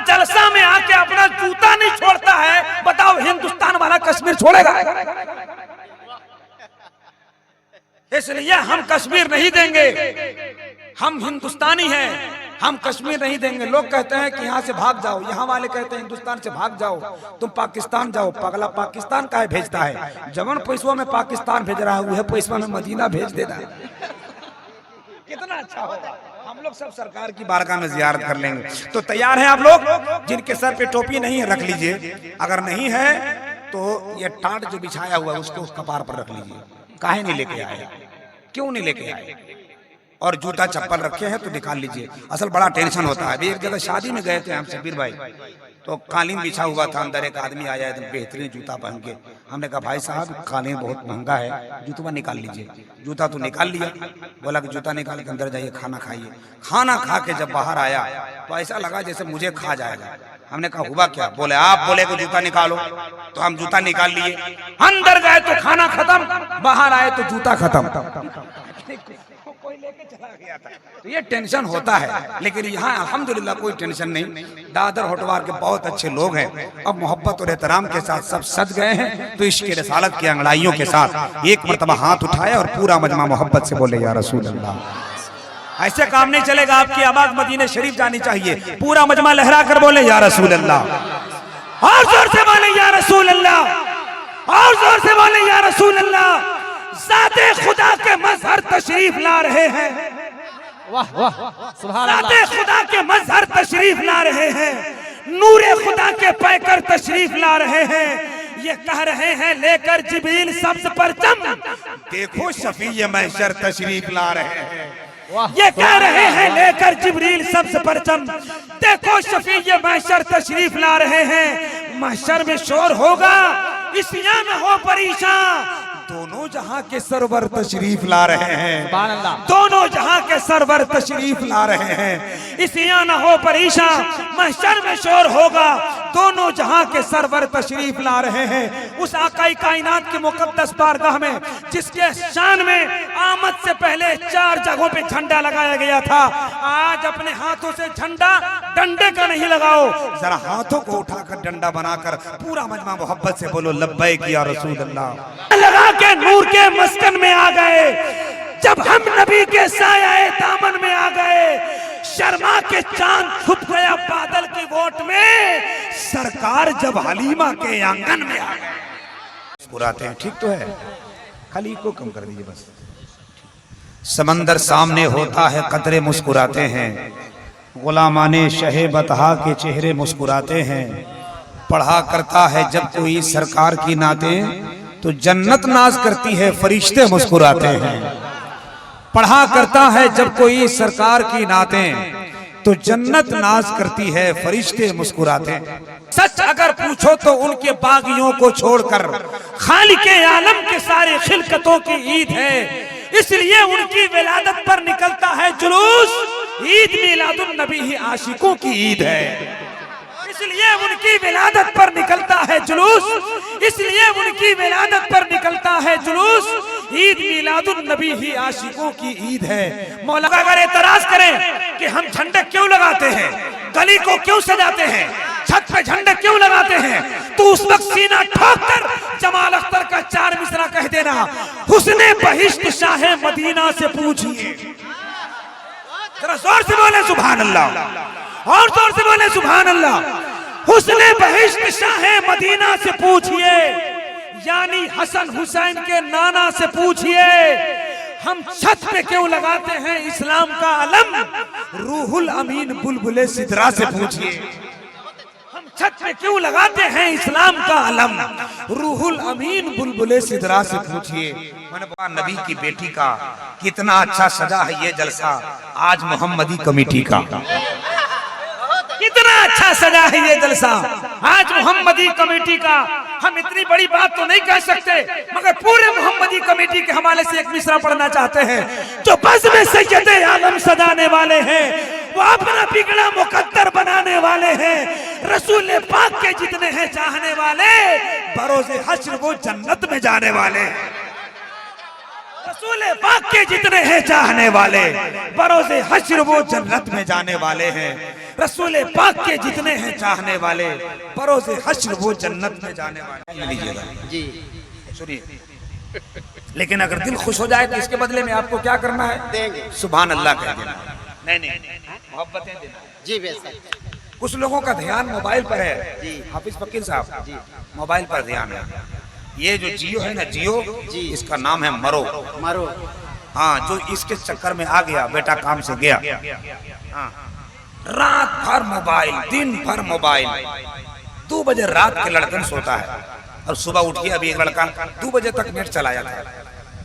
जलसा में आके अपना जूता नहीं छोड़ता है, बताओ हिंदुस्तान वाला कश्मीर छोड़ेगा? इसलिए हम कश्मीर नहीं देंगे, हम हिंदुस्तानी हैं, हम कश्मीर नहीं देंगे। लोग कहते हैं कि यहाँ से भाग जाओ, यहाँ वाले कहते हैं हिंदुस्तान से भाग जाओ, तुम पाकिस्तान जाओ। पगला पाकिस्तान काहे भेजता है? जवन पैसवा में पाकिस्तान भेज रहा है वह पैसवा में मदीना भेज देना। कितना अच्छा होगा। हम लोग सब सरकार की बारगाह में जियारत कर लेंगे। तो तैयार हैं आप लोग? जिनके सर पे टोपी नहीं है रख लीजिए, अगर नहीं है तो ये टाट जो बिछाया हुआ है उसको उस कपार पर रख लीजिए। काहे नहीं लेके आए? क्यों नहीं लेके आए? और जूता चप्पल रखे हैं तो निकाल लीजिए। असल बड़ा टेंशन होता है। अभी एक जगह शादी में गए थे हम शबीर भाई, तो कालीन बिछा हुआ था, अंदर एक आदमी आया एकदम बेहतरीन जूता पहन के। हमने कहा भाई साहब कालीन बहुत महंगा है, जूता निकाल लीजिए। जूता तो निकाल लिया, बोला कि जूता निकाल के अंदर जाइए खाना खाइए। खाना खा के जब बाहर आया तो ऐसा लगा जैसे मुझे खा जाएगा। हमने कहा हुआ क्या? बोले आप बोले को जूता निकालो, तो हम जूता निकाल लिए। अंदर गए तो खाना खत्म, बाहर आए तो जूता खत्म। कोई लेके चला गया था। तो ये टेंशन होता है, लेकिन यहाँ अल्हम्दुलिल्लाह कोई टेंशन नहीं। दादर होटवार के बहुत अच्छे लोग हैं। अब मोहब्बत और एहतराम के साथ सब सज गए हैं। तो इश्क़ रिसालत की अंगड़ाइयों के साथ एक मरतबा हाथ उठाया और पूरा मजमा मोहब्बत से बोले या रसूल अल्लाह। ऐसे काम नहीं चलेगा, आपकी आवाज मदीने शरीफ जानी चाहिए। पूरा मजमा लहरा कर बोले या रसूल अल्लाह। और जोर से बोले या रसूल अल्लाह, और जोर से बोले या रसूल अल्लाह। ज़ाते खुदा के मज़हर तशरीफ ला रहे हैं। वाह वाह सुभान अल्लाह। ज़ाते खुदा के मज़हर तशरीफ ला रहे हैं। नूरे खुदा के पैकर तशरीफ ला रहे हैं। ये कह रहे हैं लेकर जिब्रील सब्ज़ परचम, देखो शफीए महशर तशरीफ ला रहे हैं। ये कह रहे हैं लेकर जिब्रील सब्ज़ परचम, देखो शफीए महशर तशरीफ ला रहे हैं। महशर में शोर होगा, इसिया में हो परेशान, दोनों जहां के सरवर तशरीफ ला रहे हैं। सुभान अल्लाह। दोनों जहां के सरवर तशरीफ ला रहे हैं। इसिया न हो परेशान, महशर में शोर होगा, दोनों जहां के सरवर तशरीफ ला रहे हैं। उस आकाई कायनात की मुकद्दस बारगाह में जिसके शान में आमद से पहले 4 जगहों पे झंडा लगाया गया था, आज अपने हाथों से झंडा डंडे का नहीं लगाओ, जरा हाथों को उठाकर डंडा बनाकर पूरा मजमा मोहब्बत से बोलो लब्बैक या रसूल अल्लाह। लगा के नूर के मस्कन में आ गए, जब हम नबी के साया दामन में आ गए, शर्मा के चांद छुप गया बादल की वोट में, सरकार जब हलीमा के आंगन में आ गए। मुस्कुराते हैं, ठीक तो है, खाली को कम कर दीजिए बस। समंदर सामने होता है कतरे मुस्कुराते हैं, गुलामाने शहे बतहा के चेहरे मुस्कुराते हैं। पढ़ा करता है जब कोई सरकार की नातें, तो जन्नत नाज करती है फरिश्ते मुस्कुराते हैं। पढ़ा करता है जब कोई सरकार की नातें, तो जन्नत नाज करती है फरिश्ते मुस्कुराते हैं। सच अगर पूछो तो उनके बागियों को छोड़कर खालिके आलम के सारे खिलकतों की ईद है, इसलिए उनकी विलादत पर निकलता है जुलूस। ईद मिलादुन नबी ही आशिकों की ईद है, इसलिए उनकी विलादत पर निकलता है जुलूस, इसलिए उनकी विलादत पर निकलता है जुलूस। ईद मिलादुन नबी ही आशिकों की ईद है। मौला अगर एतराज करें कि हम झंडे क्यों लगाते हैं, गली को क्यों सजाते हैं, छत पे झंडे क्यों लगाते हैं, तो उस वक्त सीना ठोक कर जमाल अख्तर का 4 मिसरा कह देना, हुस्ने बहिश्त शाहे मदीना से पूछिए। जरा जोर से बोले सुभान अल्लाह, और जोर से बोले सुभान अल्लाह। हुस्ने बहिश्त शाहे मदीना से पूछिए, यानी हसन हुसैन के नाना से पूछिए। हम छत पे क्यों लगाते हैं इस्लाम का अलम, रूहुल अमीन बुलबुले सिदरा से पूछिए। हम छत पे क्यों लगाते हैं इस्लाम का अलम, रूहुल अमीन बुलबुले सिदरा से पूछिए। मैंने नबी की बेटी का कितना अच्छा सजा है ये जलसा, आज मोहम्मदी कमेटी का कितना अच्छा सजा है ये जलसा, आज मोहम्मदी कमेटी का। हम इतनी बड़ी बात तो नहीं कह सकते, मगर पूरे मोहम्मदी कमेटी के हवाले से एक मिसरा पढ़ना चाहते हैं। जो बज़ में सैयद आलम सजाने वाले हैं, वो अपना बिगड़ा मुकद्दर बनाने वाले हैं। रसूल पाक के जितने हैं चाहने वाले, बरोज़े हश्र वो जन्नत में जाने वाले। रसूल पाक के जितने हैं चाहने वाले, बरोज़े हश्र वो जन्नत में जाने वाले हैं। रसूल पाक के जितने हैं चाहने वाले, परोसे हश्र वो जन्नत में जाने वाले। लीजिएगा जी, सुनिए, लेकिन अगर दिल खुश हो जाए तो इसके बदले में आपको क्या करना है? देंगे। सुभान अल्लाह कह देना। नहीं, मोहब्बतें देना। जी बेशक। कुछ लोगों का ध्यान मोबाइल पर है। जी। हाफिज फकीर साहब, मोबाइल पर ध्यान है। ये जो जियो है ना, जियो जी। इसका नाम है मरो। मारो। हाँ, जो इसके चक्कर में आ गया, बेटा काम से गया, हाँ, रात भर मोबाइल, दिन भर मोबाइल। 2 बजे रात के लड़कन सोता है और सुबह उठिए, अभी एक लड़का 2 बजे तक नेट चलाया था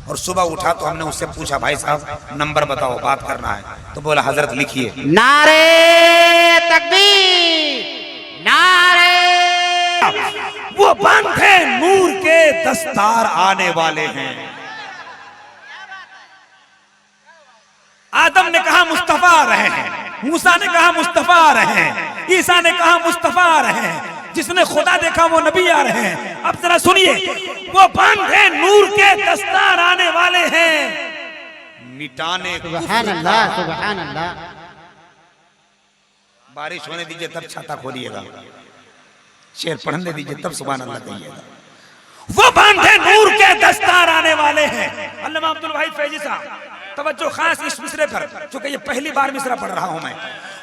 और सुबह उठा तो हमने उससे पूछा, भाई साहब नंबर बताओ, बात करना है। तो बोला हजरत लिखिए। नारे तकबीर, नारे। वो बांधे नूर के दस्तार आने वाले हैं। आदम ने कहा मुस्तफा आ रहे हैं, मूसा ने कहा मुस्तफा आ रहे हैं, ईसा ने कहा मुस्तफा आ रहे हैं, जिसने खुदा देखा वो नबी आ रहे हैं। अब जरा सुनिए, वो बांधे नूर के दस्तार आने वाले हैं, मिटाने। सुभान अल्लाह, सुभान अल्लाह। बारिश होने दीजिए तब छाता खोलिएगा, शेर पढ़ने दीजिए तब सुभान अल्लाह कहिएगा। वो बांधे नूर के दस्तार आने वाले हैं। अल्लामा अब्दुल वाहिद फैजी साहब, तवज्जो खास इस मिसरे पर, क्योंकि ये पहली बार मिसरा पढ़ रहा हूं मैं।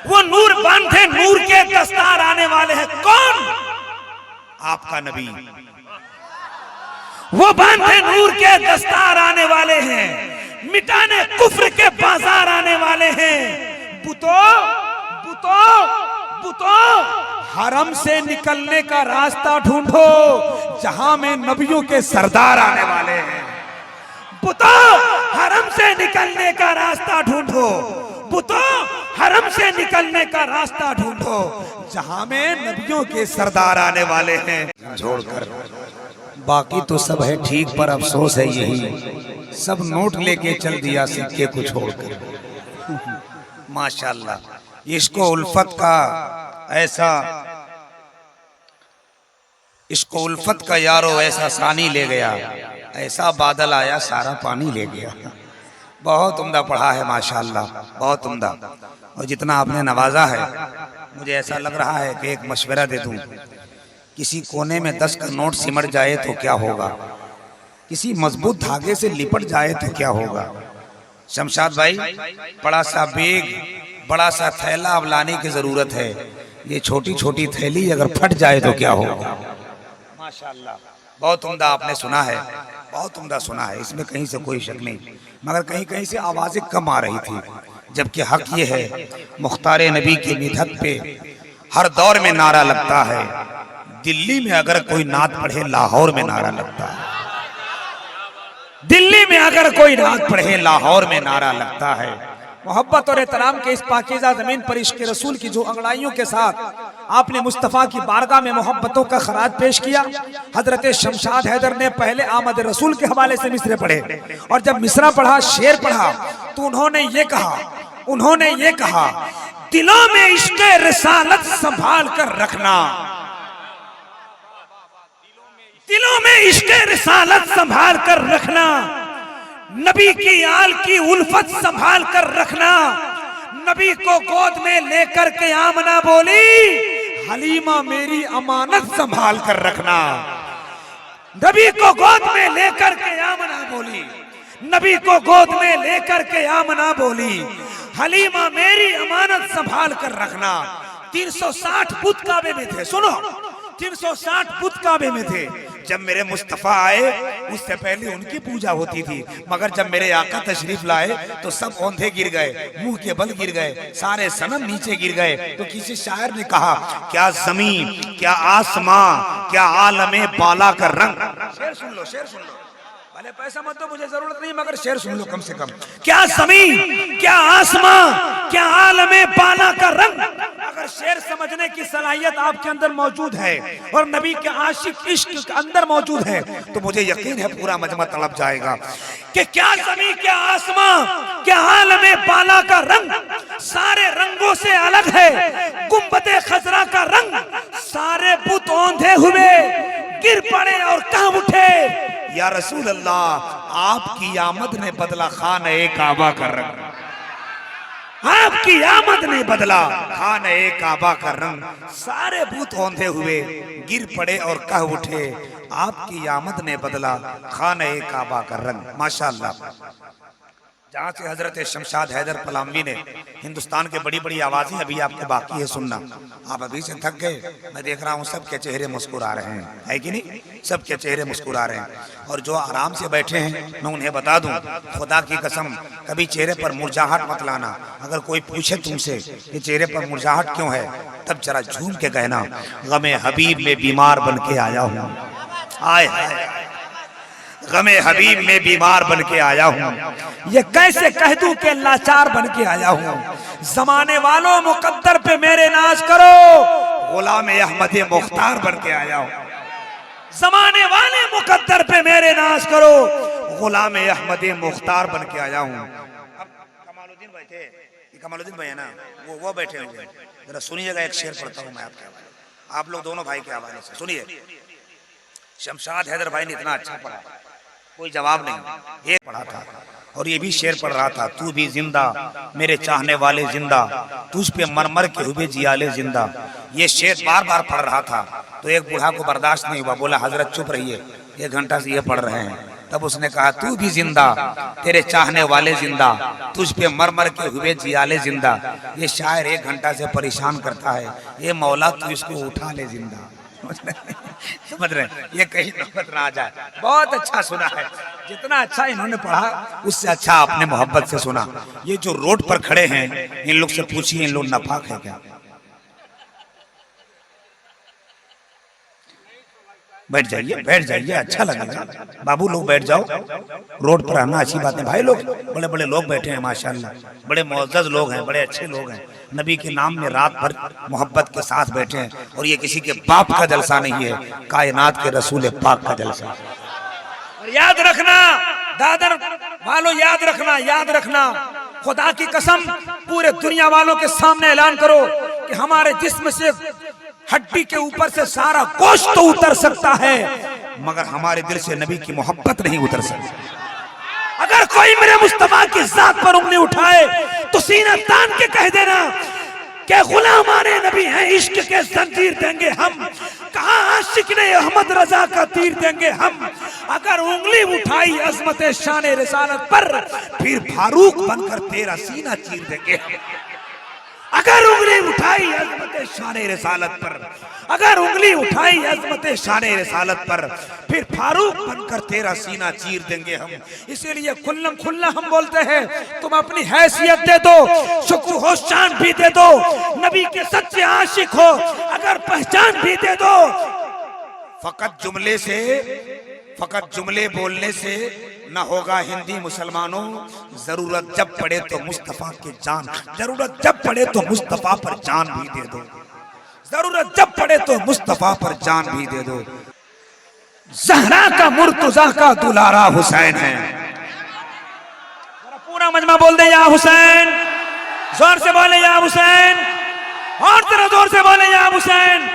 वो नूर बांधे नूर के दस्तार आने वाले हैं। कौन? आपका नबी। वो बांधे नूर के दस्तार आने वाले हैं, मिटाने कुफ्र के बाजार आने वाले हैं। बुतो बुतो बुतो, हरम से निकलने का रास्ता ढूंढो, जहां में नबियों के सरदार आने वाले हैं। बुतो, हरम से निकलने का रास्ता ढूंढो, बुतो, हरम से निकलने का रास्ता ढूंढो, जहां में नबियों के सरदार आने वाले हैं। छोड़कर बाकी तो सब है ठीक, पर अफसोस है यही, सब नोट लेके चल दिया सिक्के को छोड़कर। माशाल्लाह, इसको उल्फत का ऐसा, इसको उल्फत का यारो ऐसा सानी ले गया, ऐसा बादल आया सारा पानी ले गया। बहुत उम्दा पढ़ा है माशाल्लाह, बहुत उम्दा। और जितना आपने नवाजा है, मुझे ऐसा लग रहा है कि एक मशवरा दे दूं, किसी कोने में 10 का नोट सिमट जाए तो क्या होगा, किसी मजबूत धागे से लिपट जाए तो क्या होगा। शमशाद भाई, बड़ा सा बेग, बड़ा सा थैला अब लाने की जरूरत है। ये छोटी छोटी थैली अगर फट जाए तो क्या होगा। माशाल्लाह, बहुत उम्दा आपने सुना है, बहुत उम्दा सुना है, इसमें कहीं से कोई शक नहीं। मगर कहीं कहीं से आवाजें कम आ रही थी, जबकि हक ये है, मुख्तार नबी की मिदहत पे हर दौर में नारा लगता है। दिल्ली में अगर कोई नात पढ़े, लाहौर में नारा लगता है। दिल्ली में अगर कोई नात पढ़े, लाहौर में नारा लगता है। मोहब्बत और एहतराम के इस पाकीज़ा ज़मीन पर इश्क़ रसूल की जो अंगड़ाइयों के साथ आपने मुस्तफ़ा की बारगाह में मोहब्बतों का खराज पेश किया। हजरत शमशाद हैदर ने पहले आमद रसूल के हवाले से मिसरे पढ़े, और जब मिसरा पढ़ा, शेर पढ़ा, तो उन्होंने ये कहा, दिलों में इश्क़ रिसालत संभाल कर रखना, दिलों में इश्क़ रिसालत संभाल कर रखना, नबी की आल की उल्फत संभाल कर रखना। नबी को गोद में लेकर के आमना बोली, हलीमा मेरी अमानत संभाल कर रखना। नबी को गोद में लेकर के आमना बोली, नबी को गोद में लेकर के आमना बोली, हलीमा मेरी अमानत संभाल कर रखना। 360 बुत काबे में थे, सुनो, 360 बुत काबे में थे। जब मेरे मुस्तफा आए, उससे पहले उनकी पूजा होती थी, मगर जब मेरे आका तशरीफ लाए तो सब औंधे गिर गए, मुंह के बल गिर गए, सारे सनम नीचे गिर गए। तो किसी शायर ने कहा, क्या जमीन, क्या आसमां, क्या आलमे बाला का रंग। शेर सुन लो, शेर सुन लो, भले पैसा मत दो, मुझे जरूरत नहीं, मगर शेर सुन लो कम से कम। क्या जमीन, क्या आसमां, क्या आलमे बाला का रंग। अगर शेर समझने की सलाहियत आपके अंदर मौजूद है और नबी के आशिक इश्क के अंदर मौजूद है, तो मुझे यकीन है पूरा मजमा तड़प जाएगा कि क्या जमीन, क्या आसमां, क्या आलमे बाला का रंग, सारे रंगों से अलग है गुंबदे खजरा का रंग। सारे बुत औंधे हुए गिर पड़े और कांप उठे, या रसूल अल्लाह, आपकी आमद ने बदला खाने काबा का रंग। आपकी आमद ने बदला खाने काबा का रंग। सारे भूत औंधे हुए गिर पड़े और कह उठे, आपकी आमद ने बदला खाने काबा का रंग। माशाअल्लाह। जहाँ से हजरत शमशाद हैदर पलामवी ने हिंदुस्तान के बड़ी बड़ी आवाजें अभी आपको बाकी है सुनना। आप अभी से थक गए, मैं देख रहा हूँ सबके चेहरे मुस्कुरा रहे हैं, है कि नहीं? सबके चेहरे मुस्कुरा रहे हैं। और जो आराम से बैठे हैं मैं उन्हें बता दूं, खुदा की कसम कभी चेहरे पर मुरझाहट मत लाना। अगर कोई पूछे तुमसे कि चेहरे पर मुरझाहट क्यों है, तब जरा झूम के कहना, गमे हबीब में बीमार बन के आया हूँ। आए गमे हबीब में बीमार बन के आया हूँ। ये कैसे कह दूं कि लाचार बन के आया हूँ। जमाने वालों मुकद्दर पे मेरे नाज करो, गुलाम अहमद मुख्तार बन के आया हूँ। जमाने वाले मुकद्दर पे मेरे नाज करो, गुलाम अहमद मुख्तार बन के आया हूँ। कमालुद्दीन भाई थे, कमालुद्दीन भाई है ना, वो बैठे हुए। जरा सुनिएगा, एक शेर पढ़ता हूँ मैं आपके हवाले, आप लोग दोनों भाई के हवाले से सुनिए। शमशाद हैदर भाई ने इतना अच्छा पढ़ा, कोई जवाब नहीं, एक पढ़ा था और ये भी शेर पढ़ रहा था, तू भी जिंदा मेरे चाहने वाले जिंदा, तुझ पे मरमर के हुए जियाले जिंदा। ये शेर बार बार पढ़ रहा था तो एक बूढ़ा को बर्दाश्त नहीं हुआ, बोला हजरत चुप रहिए, 1 घंटा से ये पढ़ रहे हैं। तब उसने कहा, तू भी जिंदा तेरे चाहने वाले जिंदा, तुझ पे मरमर के हुए जियाले जिंदा। ये शायर 1 घंटा से परेशान करता है, ये मौला तू इसको उठा ले जिंदा। समझ रहे हैं? ये कहीं नौबत ना आ जाए। बहुत अच्छा सुना है, जितना अच्छा इन्होंने पढ़ा उससे अच्छा आपने मोहब्बत से सुना। ये जो रोड पर खड़े हैं इन लोग से पूछिए, इन लोग नफाक है क्या? बैठ जाइए, बैठ जाइए, अच्छा लगेगा। बाबू लोग बैठ जाओ, रोड पर आना अच्छी बात है। भाई लोग बड़े बड़े लोग बैठे हैं माशाल्लाह, बड़े मुअज़्ज़ज़ लोग हैं, बड़े अच्छे लोग हैं, नबी के नाम में रात भर मोहब्बत के साथ बैठे हैं। और ये किसी के बाप का जलसा नहीं है, कायनात के रसूल पाक का जलसा। और याद रखना दादर वालों, याद रखना, याद रखना, खुदा की कसम पूरे दुनिया वालों के सामने ऐलान करो कि हमारे जिस्म से हड्डी के ऊपर से सारा गोश्त तो उतर सकता है, मगर हमारे दिल से नबी की मोहब्बत नहीं उतर सकती। अगर कोई मेरे मुस्तफा की जात पर उंगली उठाए तो सीना तान के कह देना कि गुलामाने नबी हैं, इश्क के जंजीर देंगे हम, कहा आशिक ने अहमद रजा का तीर देंगे हम। अगर उंगली उठाई अजमत शान रिसालत पर, फिर फारूक बनकर तेरा सीना चीर देंगे। अगर उंगली उठाई अजमत शान रिसालत पर, अगर उंगली उठाई अजमत शान रिसालत पर, फिर फारूक बनकर तेरा सीना चीर देंगे हम। इसीलिए खुल्लम खुल्ला हम बोलते हैं, तुम अपनी हैसियत दे दो, शुक्र हो शान भी दे दो, नबी के सच्चे आशिक हो अगर पहचान भी दे दो। फकत जुमले बोलने से न होगा हिंदी मुसलमानों, जरूरत जब पड़े तो मुस्तफा की जान, जरूरत जब पड़े तो मुस्तफा पर जान भी दे दो, जरूरत जब पड़े तो मुस्तफा पर जान भी दे दो। ज़हरा का मुर्तज़ा का दुलारा हुसैन है। पूरा मजमा बोल दे या हुसैन, जोर से बोले या हुसैन, और तरह जोर से बोले या हुसैन।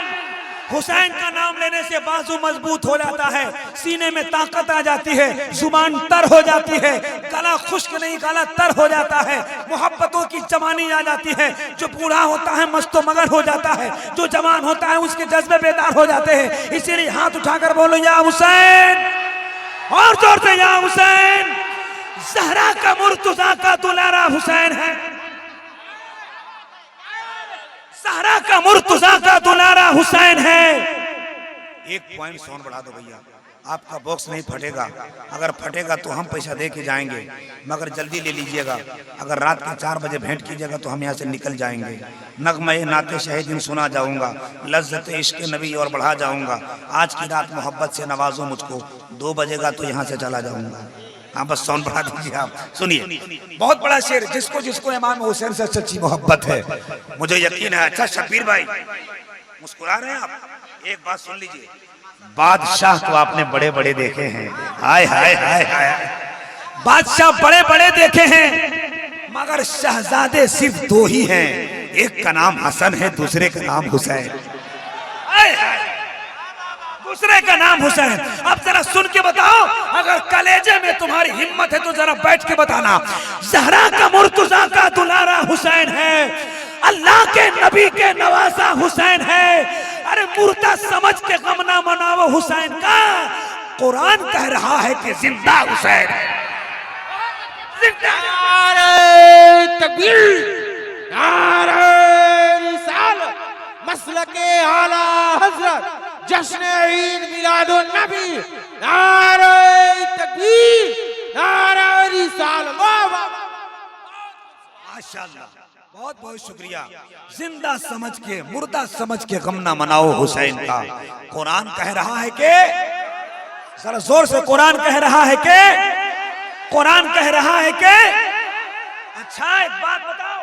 हुसैन का नाम लेने से बाजू मजबूत हो जाता है, सीने में ताकत आ जाती है, जुबान तर हो जाती है, गला खुश्क नहीं गला तर हो जाता है, मोहब्बतों की जवानी आ जाती है। जो बूढ़ा होता है मस्तो मगर हो जाता है, जो जवान होता है उसके जज्बे बेदार हो जाते हैं। इसीलिए हाथ उठाकर बोलो या हुसैन, और जोर से या हुसैन। ज़हरा का मुर्तज़ा का दुलारा हुसैन है, ज़हरा का मुर्तज़ा का दुलारा हुसैन है। एक पॉइंट साउंड बढ़ा दो भैया, आपका बॉक्स नहीं फटेगा, अगर फटेगा तो हम पैसा दे के जाएंगे, मगर जल्दी ले लीजिएगा। अगर रात के 4 बजे भेंट कीजिएगा तो हम यहाँ से निकल जाएंगे। नगमे नाते शहीद सुना जाऊंगा, लज्जत इश्क नबी और बढ़ा जाऊंगा। आज की रात मोहब्बत से नवाजो मुझको, 2 बजेगा तो यहाँ से चला जाऊंगा। हाँ बस साउंड बढ़ा दीजिए आप, सुनिए। बहुत बड़ा शेर, जिसको जिसको इमाम हुसैन से सच्ची मोहब्बत है, मुझे यकीन है। अच्छा शब्बीर भाई मुस्कुरा रहे हैं आप, एक बात सुन लीजिए। बादशाह तो आपने बड़े बड़े देखे हैं, हाय हाय हाय हाय, बादशाह बड़े बड़े देखे हैं, मगर शहजादे सिर्फ 2 ही हैं, एक का नाम हसन है, दूसरे का नाम हुसैन। दूसरे का नाम हुसैन। अब जरा सुन के बताओ, अगर कलेजे में तुम्हारी हिम्मत है तो जरा बैठ के बताना, ज़हरा का मुर्तज़ा का दुलारा हुसैन है, अल्लाह के नबी के नवाजा हुसैन है। अरे मुर्दा समझ के गम ना मनाओ हुसैन का, कुरान कह रहा है कि जिंदा हुसैन है। नारे तकबीर, नारे रिसालत, मसलके आला हजरत, जश्न ईद मिलादुन नबी, नारे तकबीर, नारे रिसालत। वाह वाह, माशाअल्लाह, बहुत बहुत शुक्रिया। जिंदा समझ के मुर्दा समझ के गम ना मनाओ हुसैन का। कुरान कह रहा है कि, जरा जोर से, कुरान कह रहा है कि, कुरान कह रहा है कि, अच्छा एक बात बताओ,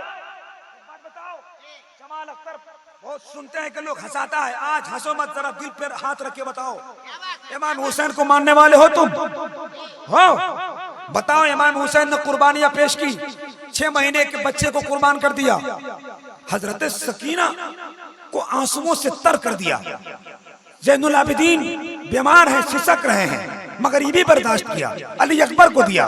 जमाल अख्तर बहुत सुनते हैं कि लोग हंसाता है, आज हंसो मत, जरा दिल पर हाथ रख के बताओ, इमाम हुसैन को मानने वाले हो तुम? हो? बताओ, इमाम हुसैन ने कुर्बानियां पेश की, 6 महीने के बच्चे को कुर्बान कर दिया, हजरत सकीना को आंसुओं से तर कर दिया, ज़ैनुल आबिदीन बीमार हैं, सिसक रहे हैं, मगर ये भी बर्दाश्त किया, अली अकबर को दिया,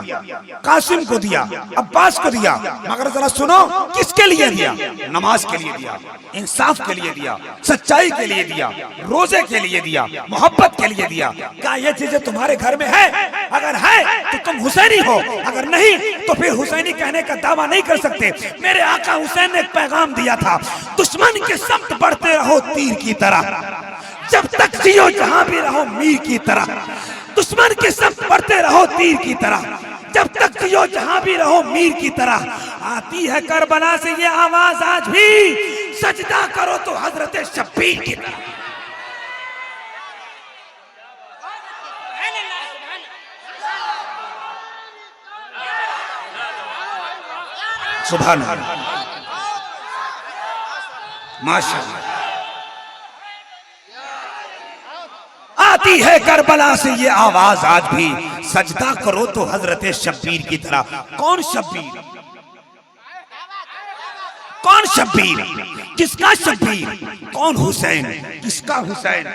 कासिम को दिया, अब्बास को दिया, मगर जरा सुनो किसके लिए दिया? नमाज के लिए दिया, इंसाफ के लिए दिया, सच्चाई के लिए दिया, रोजे के लिए दिया, मोहब्बत के लिए दिया। क्या ये चीजें तुम्हारे घर में है? अगर है तो तुम हुसैनी हो, अगर नहीं तो फिर हुसैनी कहने का दावा नहीं कर सकते। मेरे आका हुसैन ने एक पैगाम दिया था, दुश्मन के सख्त बढ़ते रहो तीर की तरह, जब तक जियो जहां भी रहो मीर की तरह। दुश्मन के सख्त बढ़ते रहो तीर की तरह, जब तक जियो जहां भी रहो मीर की तरह। आती है करबला से ये आवाज आज भी, सजदा करो तो हजरत शब्बीर की तरह। सुभान अल्लाह, माशाअल्लाह। आती है करबला से ये आवाज आज भी, सजदा करो तो हजरत शब्बीर की तरह। कौन शब्बीर? कौन शब्बीर? किसका शब्बीर? कौन हुसैन? किसका हुसैन?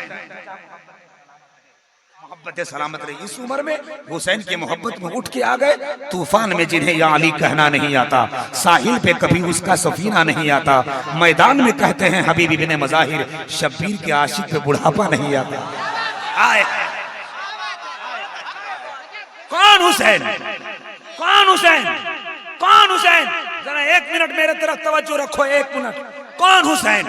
मोहब्बत सलामत रही। इस उम्र में हुसैन की मोहब्बत में उठ के आ गए तूफान में, जिन्हें या अली कहना नहीं आता, साहिल पे कभी उसका सफीना नहीं आता, मैदान में कहते हैं हबीब इब्ने मज़ाहिर, शब्बीर के आशिक पे बुढ़ापा नहीं आता। आए कौन हुसैन? कौन हुसैन? कौन हुसैन? जरा 1 मिनट मेरे तरफ तवज्जो रखो, 1 मिनट। कौन हुसैन?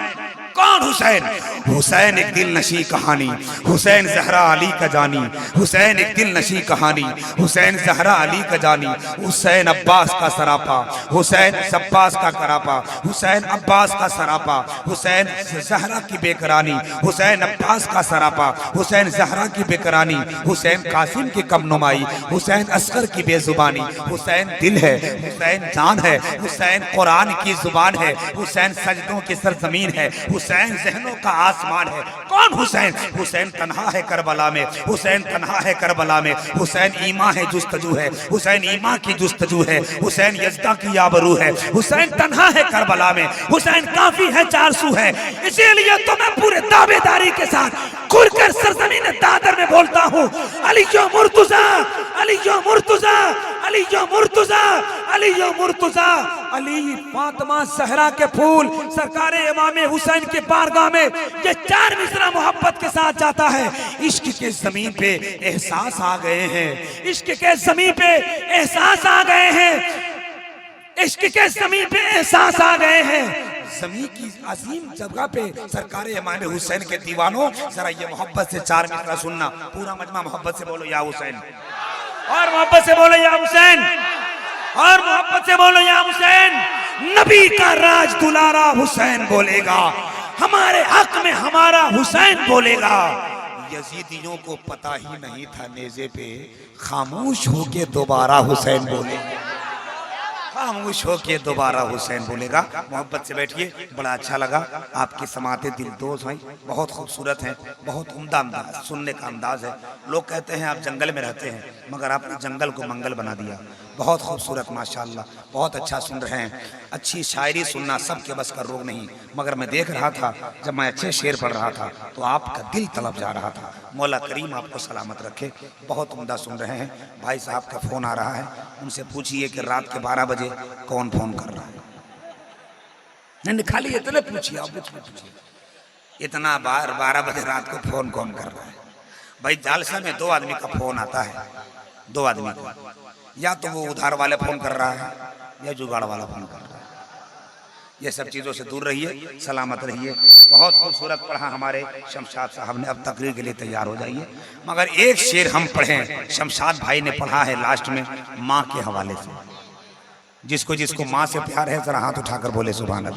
कौन हुसैन? हुसैन एक दिल नशी कहानी, हुसैन ज़हरा अली का जानी, हुसैन एक दिल नशी कहानी, हुसैन ज़हरा अली का जानी, हुसैन अब्बास का सरापा, हुसैन अब्बास का करापा, हुसैन अब्बास का सरापा, हुसैन ज़हरा की बेकरानी, हुसैन अब्बास का सरापा, हुसैन ज़हरा की बेकरानी, हुसैन कासिम की कमनुमाई, हुसैन असगर की बेजुबानी। हुसैन दिल है, हुसैन जान है, हुसैन कुरान की जुबान है, हुसैन सजदों की सरजमीन है, हुसैन जहनों का आसमान है। कौन हुसैन? हुसैन तन्हा है करबला में, हुसैन तन्हा है करबला में, हुसैन ईमा है जुस्तजू है, हुसैन ईमा की जुस्तजू है, हुसैन यज़दा की आबरू है, हुसैन तन्हा है करबला में, हुसैन काफी है 400 है। इसीलिए तो मैं पूरे दावेदारी के साथ खुलकर सरजमीन दादर में बोलता हूँ, अली यो मुर्तज़ा, अली यो मुर्तज़ा, अली यो मुर्तज़ा, अली यो मुर्तज़ा। अली फातिमा ज़हरा के फूल सरकार इमाम हुसैन के बारगाह में ये 4 मिसरा मोहब्बत के साथ जाता है। इश्क के जमीन पे एहसास आ गए हैं, इश्क के जमीन पे एहसास आ गए हैं, इश्क के जमीन पे एहसास आ गए हैं। जमीन की अजीम जगह पे सरकार इमाम हुसैन के दीवानों, जरा ये मोहब्बत से 4 मिसरा सुनना। पूरा मजमा मोहब्बत से बोलो या हुसैन, और मोहब्बत से बोलो या हुसैन, और मोहब्बत से बोलो या हुसैन। नबी का राज दुलारा हुसैन बोलेगा, हमारे हक में हमारा हुसैन बोलेगा। यजीदियों को पता ही नहीं था नेज़े पे, खामोश होके दोबारा हुसैन बोलेगा, खामोश होके दोबारा हुसैन बोलेगा। मोहब्बत से बैठिए, बड़ा अच्छा लगा। आपकी समातें दिलदोज़ हैं, बहुत खूबसूरत हैं, बहुत उम्दा अंदाज, सुनने का अंदाज है। लोग कहते हैं आप जंगल में रहते हैं, मगर आपने जंगल को मंगल बना दिया। बहुत खूबसूरत माशाल्लाह, बहुत अच्छा सुन रहे हैं। अच्छी शायरी सुनना सबके बस का रोग नहीं, मगर मैं देख रहा था जब मैं अच्छे शेर पढ़ रहा था तो आपका दिल तलब जा रहा था। मौला करीम आपको सलामत रखे। बहुत उम्दा सुन रहे हैं। भाई साहब का फ़ोन आ रहा है, उनसे पूछिए कि रात के 12 बजे कौन फ़ोन कर रहा है। नहीं, खाली इतने पूछिए, आप पूछिए इतना 12 बजे रात को फ़ोन कौन कर रहा है। भाई जालसा में 2 आदमी का फ़ोन आता है, 2 आदमी का, या तो वो उधार वाले फ़ोन कर रहा है या जुगाड़ वाला फ़ोन कर रहा है। ये सब चीज़ों से दूर रहिए, सलामत रहिए। बहुत खूबसूरत पढ़ा हमारे शमशाद साहब ने। अब तकरीर के लिए तैयार हो जाइए। मगर एक शेर हम पढ़ें, शमशाद भाई ने पढ़ा है लास्ट में माँ के हवाले से। जिसको जिसको माँ से प्यार है जरा हाथ उठाकर बोले सुभान अल्लाह।